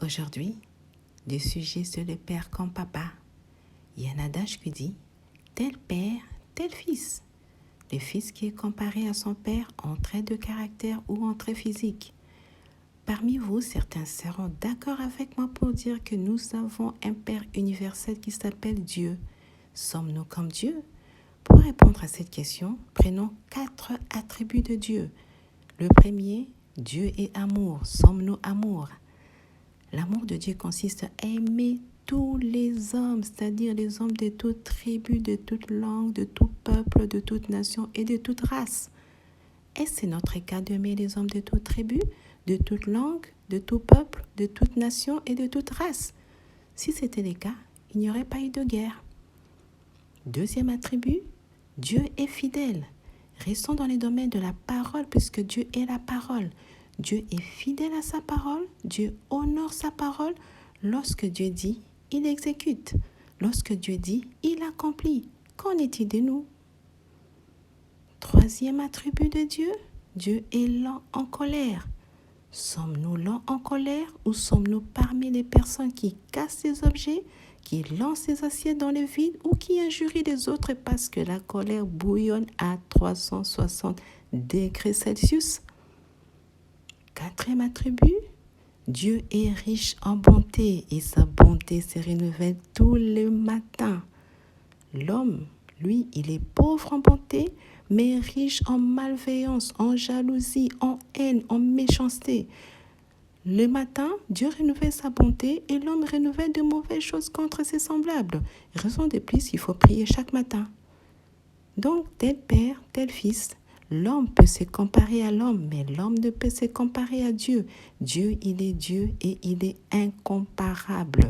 Aujourd'hui, le sujet c'est le père comme papa. Il y a un adage qui dit tel père, tel fils. Le fils qui est comparé à son père en traits de caractère ou en traits physiques. Parmi vous, certains seront d'accord avec moi pour dire que nous avons un Père universel qui s'appelle Dieu. Sommes-nous comme Dieu? Pour répondre à cette question, prenons 4 attributs de Dieu. Le premier, Dieu est amour. Sommes-nous amour? L'amour de Dieu consiste à aimer tous les hommes, c'est-à-dire les hommes de toute tribu, de toute langue, de tout peuple, de toute nation et de toute race. Est-ce notre cas d'aimer les hommes de toute tribu, de toute langue, de tout peuple, de toute nation et de toute race? Si c'était le cas, il n'y aurait pas eu de guerre. Deuxième attribut, Dieu est fidèle. Restons dans les domaines de la parole puisque Dieu est la parole. Dieu est fidèle à sa parole, Dieu honore sa parole. Lorsque Dieu dit, il exécute. Lorsque Dieu dit, il accomplit. Qu'en est-il de nous? Troisième attribut de Dieu, Dieu est lent en colère. Sommes-nous lents en colère ou sommes-nous parmi les personnes qui cassent des objets, qui lancent des assiettes dans le vide ou qui injurient les autres parce que la colère bouillonne à 360 degrés Celsius? Quatrième attribut, Dieu est riche en bonté et sa bonté se renouvelle tous les matins. L'homme, lui, il est pauvre en bonté, mais riche en malveillance, en jalousie, en haine, en méchanceté. Le matin, Dieu renouvelle sa bonté et l'homme renouvelle de mauvaises choses contre ses semblables. Raison de plus, il faut prier chaque matin. Donc, tel père, tel fils, l'homme peut se comparer à l'homme, mais l'homme ne peut se comparer à Dieu. Dieu, il est Dieu et il est incomparable.